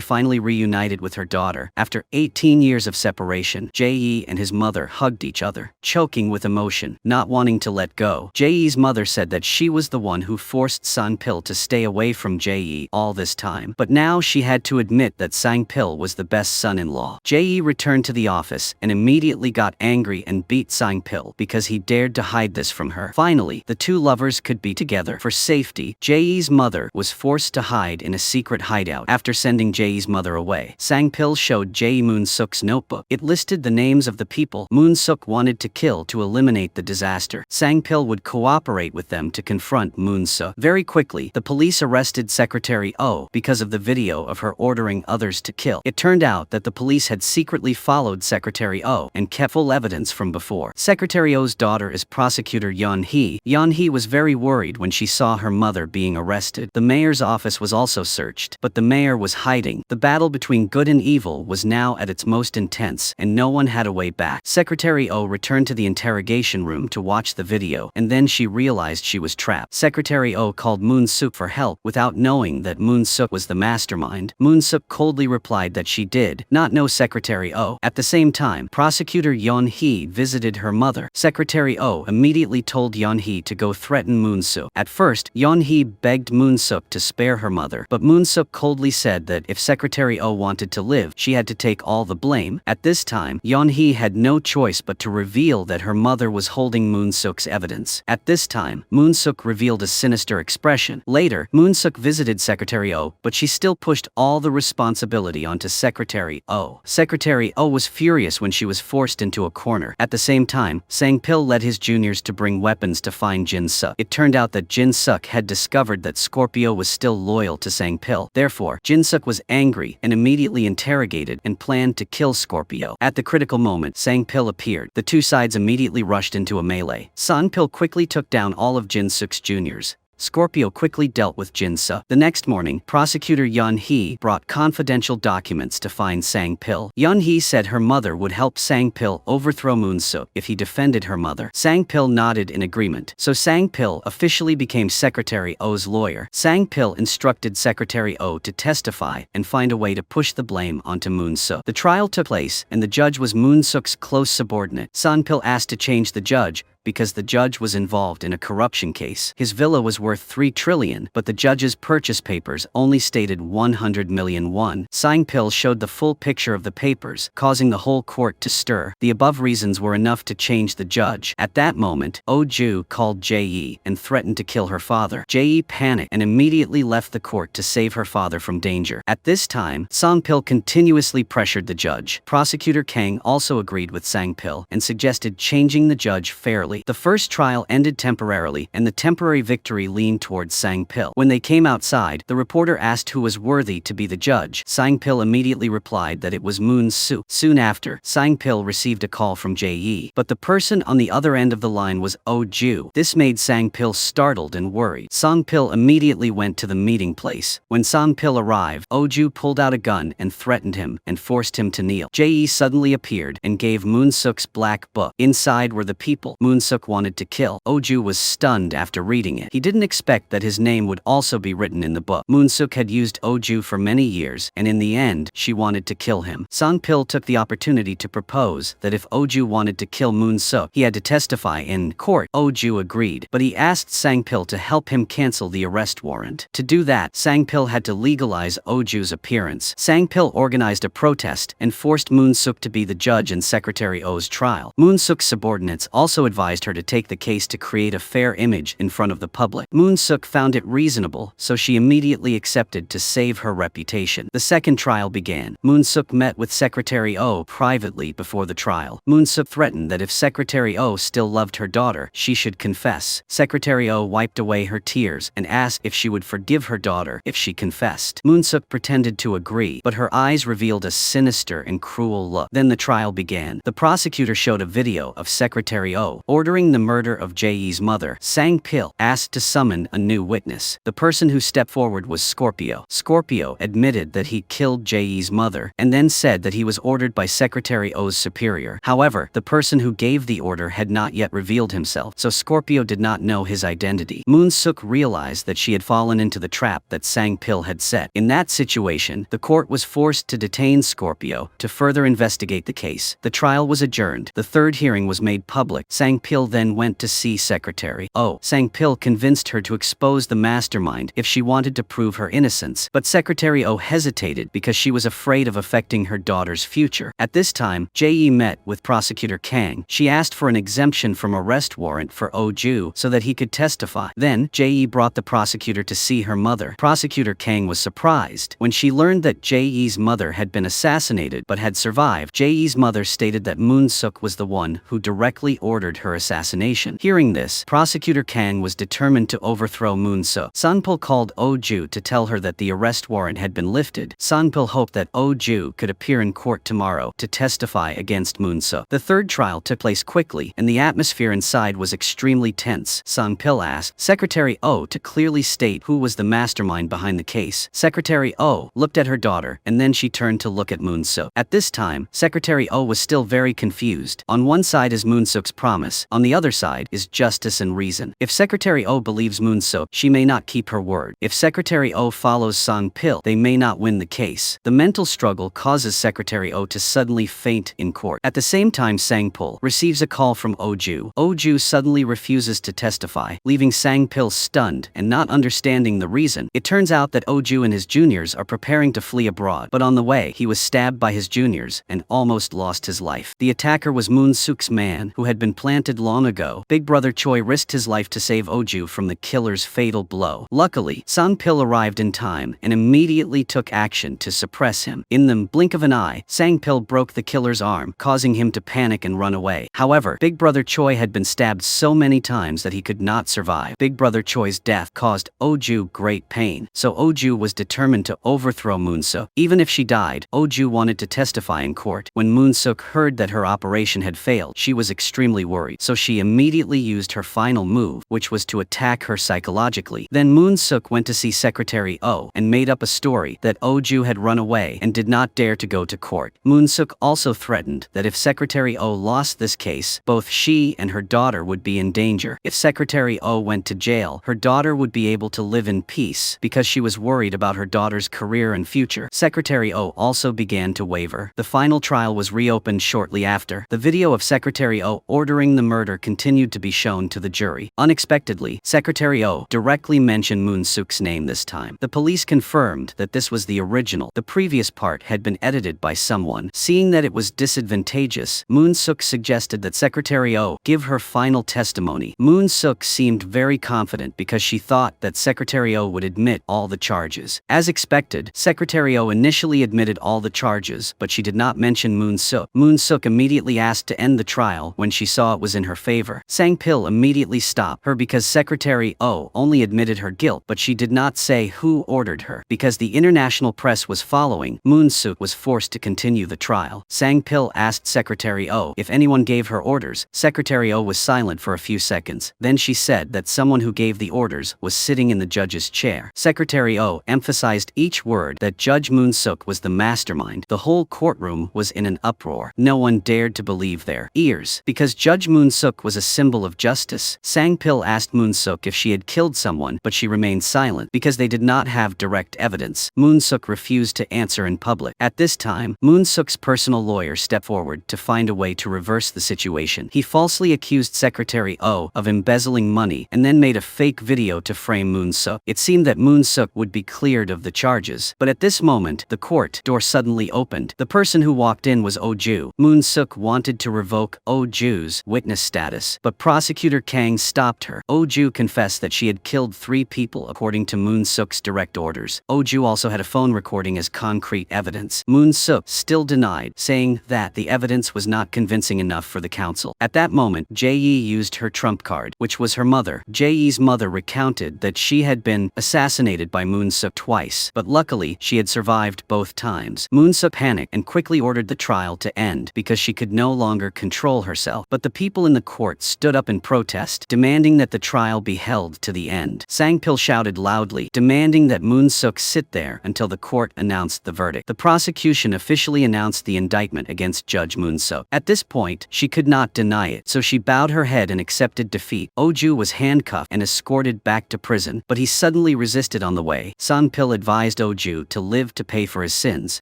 finally reunited with her daughter. After 18 years of separation, Jae-yee and his mother hugged each other, choking with emotion, not wanting to let go. Jae-yee's mother said that she was the one who forced Sun-pil to stay away from Jae-yee all this time, but now she had to admit that Sang-pil was the best son-in-law. Jae-yee returned to the office and immediately got angry and beat Sang-pil because he dared to hide this from her. Finally, the two lovers could be together. For safety, Jae-yee's mother was forced to hide in a secret hideout. After sending Jae-yee's mother away, Sang-pil showed Jae Moon Suk's notebook. It listed the names of the people Moon Suk wanted to kill to eliminate the disaster. Sang-pil would cooperate with them to confront Moon Suk. Very quickly, the police arrested Secretary Oh because of the video of her ordering others to kill. It turned out that the police had secretly followed Secretary Oh and kept full evidence from before. Secretary Oh's daughter is prosecutor Yeon-hee. Yeon-hee was very worried when she saw her mother being arrested. The mayor's office was also searched, but the mayor was hiding. The battle between good and evil was now at its most intense, and no one had a way back. Secretary Oh returned to the interrogation room to watch the video, and then she realized she was trapped. Secretary Oh called Moon Suk for help without knowing that Moon Suk was the mastermind. Moon Suk coldly replied that she did not know Secretary Oh. At the same time, prosecutor Yeon-hee visited her mother. Secretary Oh immediately told Yeon-hee to go threaten Moon Suk. At first, Yeon-hee begged Moon Suk to spare her mother, but Moon Suk coldly said that if Secretary Oh wanted to live, she had to take all the blame. At this time, Yeon-hee had no choice but to reveal that her mother was holding Moon Suk's evidence. At this time, Moon Suk revealed a sinister expression. Later, Moon Suk visited Secretary Oh, but she still pushed all the responsibility onto Secretary Oh. Secretary Oh was furious when she was forced into a corner. At the same time, Sang-pil led his juniors to bring weapons to find Jin Suk. It turned out that Jin Suk had discovered that Scorpio was still loyal to Sang-pil. Therefore, Jin Suk was angry and immediately interrogated and planned to kill Scorpio. At the critical moment, Sang-pil appeared. The two sides immediately rushed into a melee. Sang-pil quickly took down all of Jin Suk's juniors. Scorpio quickly dealt with Jin Suk. The next morning, prosecutor Yeon-hee brought confidential documents to find Sang-pil. Yeon-hee said her mother would help Sang-pil overthrow Moon Suk if he defended her mother. Sang-pil nodded in agreement, so Sang-pil officially became Secretary Oh's lawyer. Sang-pil instructed Secretary Oh to testify and find a way to push the blame onto Moon Suk. The trial took place, and the judge was Moon Suk's close subordinate. Sang-pil asked to change the judge because the judge was involved in a corruption case. His villa was worth 3 trillion, but the judge's purchase papers only stated 100 million won. Sang-pil showed the full picture of the papers, causing the whole court to stir. The above reasons were enough to change the judge. At that moment, Oh-ju called Jae-yee and threatened to kill her father. Jae-yee panicked and immediately left the court to save her father from danger. At this time, Sang-pil continuously pressured the judge. Prosecutor Kang also agreed with Sang-pil and suggested changing the judge fairly. temporarily. The first trial ended temporarily, and the temporary victory leaned towards Sang-pil. When they came outside, the reporter asked who was worthy to be the judge. Sang-pil immediately replied that it was Moon Suk. Soon after, Sang-pil received a call from Jae, but the person on the other end of the line was Oh-ju. This made Sang-pil startled and worried. Sang-pil immediately went to the meeting place. When Sang-pil arrived, Oh-ju pulled out a gun and threatened him and forced him to kneel. Jae suddenly appeared and gave Moon Suk's black book. Inside were the people Moon Suk wanted to kill. Oh-ju was stunned after reading it. He didn't expect that his name would also be written in the book. Moon Suk had used Oh-ju for many years, and in the end, she wanted to kill him. Sang-pil took the opportunity to propose that if Oh-ju wanted to kill Moon Suk, he had to testify in court. Oh-ju agreed, but he asked Sang-pil to help him cancel the arrest warrant. To do that, Sang-pil had to legalize Oh-ju's appearance. Sang-pil organized a protest and forced Moon Suk to be the judge in Secretary Oh's trial. Moon Suk's subordinates also advised her to take the case to create a fair image in front of the public. Moon Suk found it reasonable, so she immediately accepted to save her reputation. The second trial began. Moon Suk met with Secretary Oh privately before the trial. Moon Suk threatened that if Secretary Oh still loved her daughter, she should confess. Secretary Oh wiped away her tears and asked if she would forgive her daughter if she confessed. Moon Suk pretended to agree, but her eyes revealed a sinister and cruel look. Then the trial began. The prosecutor showed a video of Secretary Oh ordering the murder of Jae's mother. Sang-pil asked to summon a new witness. The person who stepped forward was Scorpio. Scorpio admitted that he killed Jae's mother and then said that he was ordered by Secretary Oh's superior. However, the person who gave the order had not yet revealed himself, so Scorpio did not know his identity. Moon Suk realized that she had fallen into the trap that Sang-pil had set. In that situation, the court was forced to detain Scorpio to further investigate the case. The trial was adjourned. The third hearing was made public. Sang-pil then went to see Secretary Oh. Sang-pil convinced her to expose the mastermind if she wanted to prove her innocence, but Secretary Oh hesitated because she was afraid of affecting her daughter's future. At this time, Jae met with Prosecutor Kang. She asked for an exemption from arrest warrant for Oh-ju so that he could testify. Then, Jae brought the prosecutor to see her mother. Prosecutor Kang was surprised when she learned that Jae's mother had been assassinated but had survived. Jae's mother stated that Moon Suk was the one who directly ordered her assassination. Hearing this, Prosecutor Kang was determined to overthrow Moon Suk. Sang-pil called Oh-ju to tell her that the arrest warrant had been lifted. Sang-pil hoped that Oh-ju could appear in court tomorrow to testify against Moon Suk. The third trial took place quickly, and the atmosphere inside was extremely tense. Sang-pil asked Secretary Oh to clearly state who was the mastermind behind the case. Secretary Oh looked at her daughter, and then she turned to look at Moon Suk. At this time, Secretary Oh was still very confused. On one side is Moon Suk's promise, on the other side is justice and reason. If Secretary Oh believes Moon Suk, she may not keep her word. If Secretary Oh follows Sang-pil, they may not win the case. The mental struggle causes Secretary Oh to suddenly faint in court. At the same time, Sang-pil receives a call from Oh-ju. Oh-ju suddenly refuses to testify, leaving Sang-pil stunned and not understanding the reason. It turns out that Oh-ju and his juniors are preparing to flee abroad, but on the way, he was stabbed by his juniors and almost lost his life. The attacker was Moon Suk's man, who had been planted long ago. Big brother Choi risked his life to save Oh-ju from the killer's fatal blow. Luckily, Sang-pil arrived in time and immediately took action to suppress him. In the blink of an eye, Sang-pil broke the killer's arm, causing him to panic and run away. However, Big brother Choi had been stabbed so many times that he could not survive. Big brother Choi's death caused Oh-ju great pain, so Oh-ju was determined to overthrow Moon Suk. Even if she died, Oh-ju wanted to testify in court. When Moon Suk heard that her operation had failed, she was extremely worried, so she immediately used her final move, which was to attack her psychologically. Then Moon Suk went to see Secretary Oh and made up a story that Oh-ju had run away and did not dare to go to court. Moon Suk also threatened that if Secretary Oh lost this case, both she and her daughter would be in danger. If Secretary Oh went to jail, her daughter would be able to live in peace because she was worried about her daughter's career and future. Secretary Oh also began to waver. The final trial was reopened shortly after. The video of Secretary Oh ordering the murder continued to be shown to the jury. Unexpectedly, Secretary Oh directly mentioned Moon Suk's name this time. The police confirmed that this was the original. The previous part had been edited by someone. Seeing that it was disadvantageous, Moon Suk suggested that Secretary Oh give her final testimony. Moon Suk seemed very confident because she thought that Secretary Oh would admit all the charges. As expected, Secretary Oh initially admitted all the charges, but she did not mention Moon Suk. Moon Suk immediately asked to end the trial when she saw it was in her favor. Sang-pil immediately stopped her because Secretary Oh only admitted her guilt, but she did not say who ordered her. Because the international press was following, Moon Suk was forced to continue the trial. Sang-pil asked Secretary Oh if anyone gave her orders. Secretary Oh was silent for a few seconds. Then she said that someone who gave the orders was sitting in the judge's chair. Secretary Oh emphasized each word that Judge Moon Suk was the mastermind. The whole courtroom was in an uproar. No one dared to believe their ears. Because Judge Moon Suk was a symbol of justice, Sang-pil asked Moon Suk if she had killed someone, but she remained silent because they did not have direct evidence. Moon Suk refused to answer in public. At this time, Moon Suk's personal lawyer stepped forward to find a way to reverse the situation. He falsely accused Secretary Oh of embezzling money and then made a fake video to frame Moon Suk. It seemed that Moon Suk would be cleared of the charges. But at this moment, the court door suddenly opened. The person who walked in was Oh Ju. Moon Suk wanted to revoke Oh Ju's witness status, but prosecutor Kang stopped her. Oh Ju confessed that she had killed 3 people according to Moon Suk's direct orders. Oh Ju also had a phone recording as concrete evidence. Moon Suk still denied, saying that the evidence was not convincing enough for the council. At that moment, Jae used her trump card, which was her mother. Jae's mother recounted that she had been assassinated by Moon Suk twice, but luckily she had survived both times. Moon Suk panicked and quickly ordered the trial to end because she could no longer control herself. But the people in the court stood up in protest, demanding that the trial be held to the end. Sang-pil shouted loudly, demanding that Moon Suk sit there until the court announced the verdict. The prosecution officially announced the indictment against Judge Moon Suk. At this point, she could not deny it, so she bowed her head and accepted defeat. Oh Ju was handcuffed and escorted back to prison, but he suddenly resisted on the way. Sang-pil advised Oh Ju to live to pay for his sins.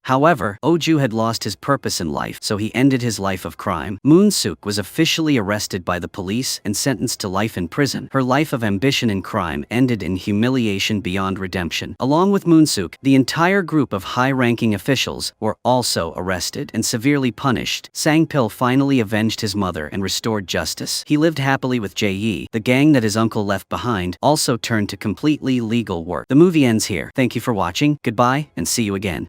However, Oh Ju had lost his purpose in life, so he ended his life of crime. Moon Suk was officially arrested by the police and sentenced to life in prison. Her life of ambition and crime ended in humiliation beyond redemption. Along with Moon Suk, the entire group of high-ranking officials were also arrested and severely punished. Sang-pil finally avenged his mother and restored justice. He lived happily with Jae. The gang that his uncle left behind also turned to completely legal work. The movie ends here. Thank you for watching, goodbye, and see you again.